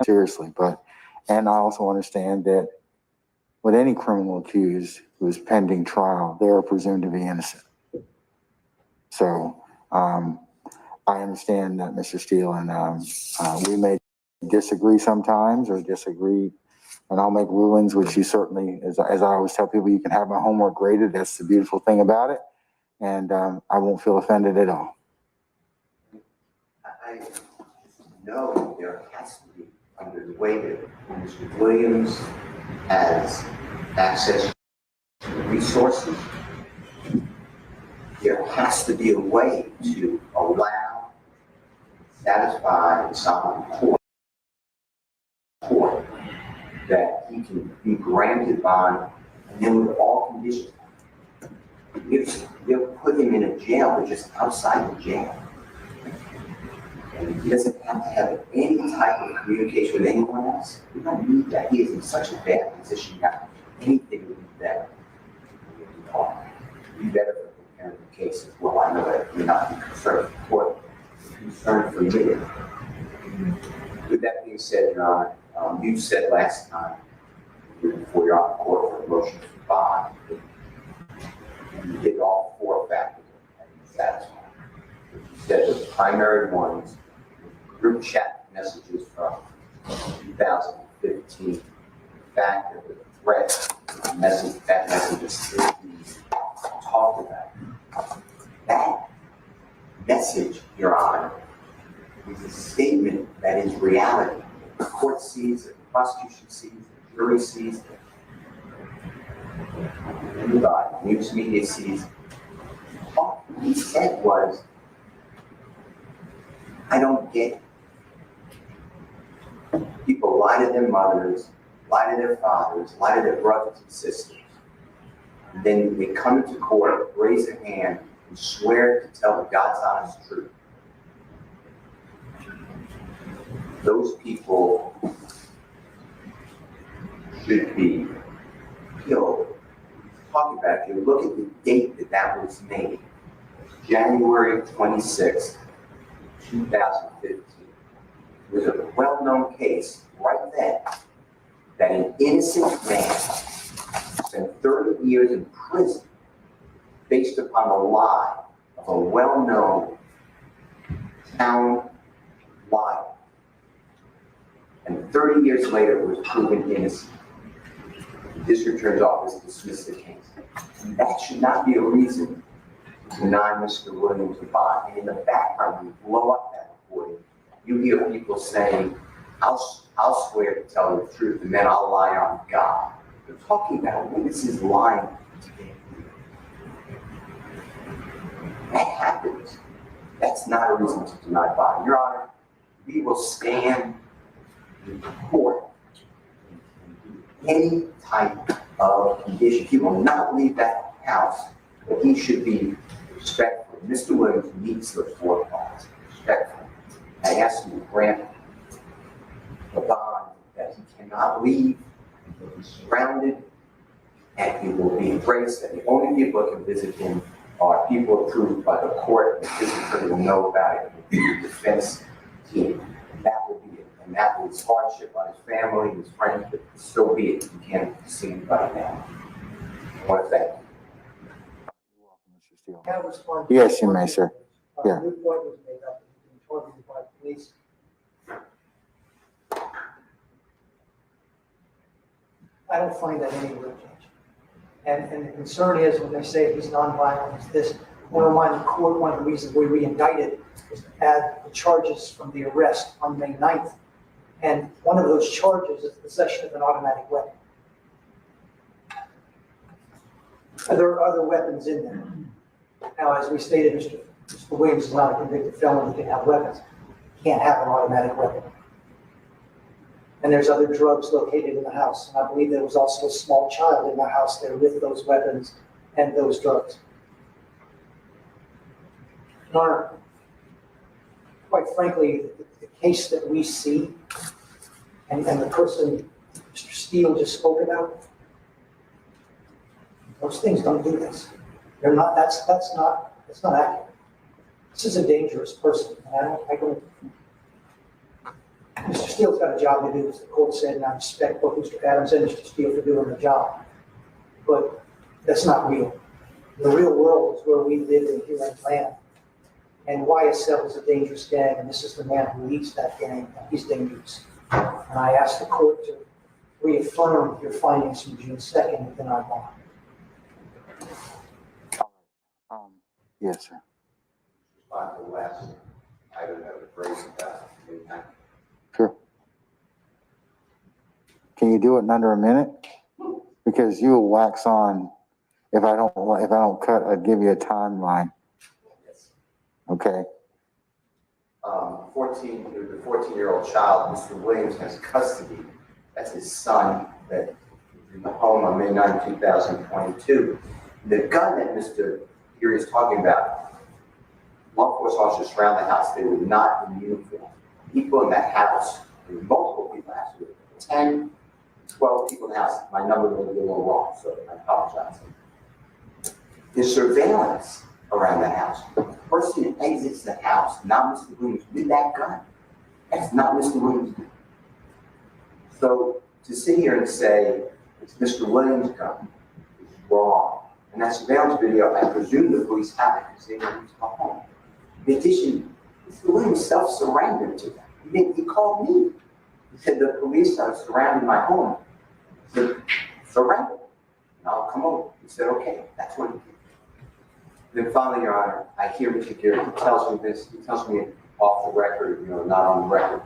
seriously. And I also understand that with any criminal accused who is pending trial, they are presumed to be innocent. So I understand that, Mr. Steele, and we may disagree sometimes or disagree, and I'll make rulings, which you certainly, as I always tell people, you can have my homework graded. That's the beautiful thing about it. And I won't feel offended at all. I know there has to be, under the way that Mr. Williams has access to resources, there has to be a way to allow, satisfy the sovereign court that he can be granted bond, and then with all conditions. They'll put him in a jail, but just outside the jail. And he doesn't have to have any type of communication with anyone else. We don't need that. He is in such a bad position now. Anything would be better. Be better for preparing the case as well. I know that you're not concerned for the court, concerned for me. With that being said, Your Honor, you said last time, before you're on the court for a motion for bond, you did all four factors and you satisfied. You said the primary ones, group chat messages from 2015, the fact that the threat message, that message is still being talked about. That message, Your Honor, is a statement that is reality. The court sees it, the prosecution sees it, the jury sees it. Everybody, news media sees it. All he said was, I don't get it. People lie to their mothers, lie to their fathers, lie to their brothers and sisters. And then they come into court, raise their hand, and swear to tell the God's honest truth. Those people should be killed. Talking about, if you look at the date that was made, January 26, 2015. It was a well-known case right then that an innocent man spent 30 years in prison based upon the lie of a well-known town liar. And 30 years later, it was proven innocent. The district attorney's office dismissed the case. And that should not be a reason to deny Mr. Williams a bond. And in the background, when you blow up that recording, you hear people saying, I'll swear to tell the truth, and then I'll lie on God. They're talking about witnesses lying today. That happens. That's not a reason to deny bond. Your Honor, we will stand in court any type of condition. He will not leave that house, but he should be respectful. Mr. Williams meets those four parts. Respectful. I ask you to grant a bond that he cannot leave, he will be surrounded, and he will be embraced, and the only people that can visit him are people approved by the court, and the district attorney will know about it, and the defense team. And that will be it. And that was hardship on his family, his friends, but so be it. You can't see anybody now. I want to thank you. You're welcome, Mr. Steele. Yes, you may, sir. Yeah. A new point was made up in targeted by police. I don't find that any real change. And the concern is when they say he's nonviolent, is this. I want to remind the court one of the reasons we re-indicted is to add the charges from the arrest on May 9th. And one of those charges is possession of an automatic weapon. There are other weapons in there. Now, as we stated, Mr. Williams is not a convicted felon. He can have weapons. He can't have an automatic weapon. And there's other drugs located in the house. And I believe there was also a small child in the house there with those weapons and those drugs. Your Honor, quite frankly, the case that we see and the person Mr. Steele just spoke about, those things don't do this. They're not, that's not accurate. This is a dangerous person. And I don't Mr. Steele's got a job to do, as the court said, and I respect both Mr. Adams and Mr. Steele for doing the job. But that's not real. The real world is where we live in here in Atlanta. And YSL is a dangerous gang, and this is the man who leads that gang, and he's dangerous. And I asked the court to reaffirm your findings from June 2nd and deny bond. Yes, sir. On the last item that was raised about midnight. Sure. Can you do it in under a minute? Because you will wax on if I don't cut, I'd give you a timeline. Yes. Okay. The 14-year-old child, Mr. Williams, has custody. That's his son that was in the home on May 9, 2022. The gun that Mr. Geary is talking about, law enforcement officers surround the house. They were not in uniform. People in the house, there were multiple people actually, 10, 12 people in the house. My number may be a little wrong, so I apologize. There's surveillance around the house. The person exits the house, not Mr. Williams, with that gun. That's not Mr. Williams' gun. So to sit here and say it's Mr. Williams' gun is wrong. And that surveillance video, I presume the police have it because they know he's come home. In addition, Mr. Williams self-surrendered to them. He called me. He said the police are surrounding my home. He said, surrender, and I'll come over. He said, okay, that's what he did. Then finally, Your Honor, I hear Mr. Geary, he tells me this, he tells me off the record, not on the record.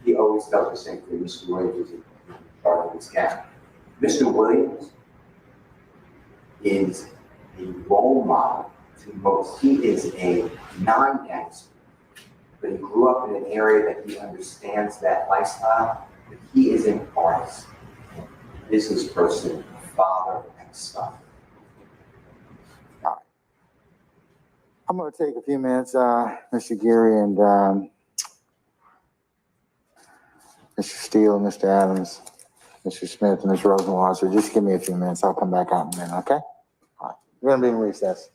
He always tells the same thing. Mr. Williams is part of this gang. Mr. Williams is a role model to most. He is a non-gangster, but he grew up in an area that he understands that lifestyle. But he is an artist, business person, father, and son. I'm going to take a few minutes, Mr. Geary and Mr. Steele, Mr. Adams, Mr. Smith, and Mr. Rosenwald. So just give me a few minutes. I'll come back out in a minute, okay? All right. We're going to be in recess.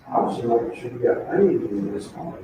I was like, should we get any in this one?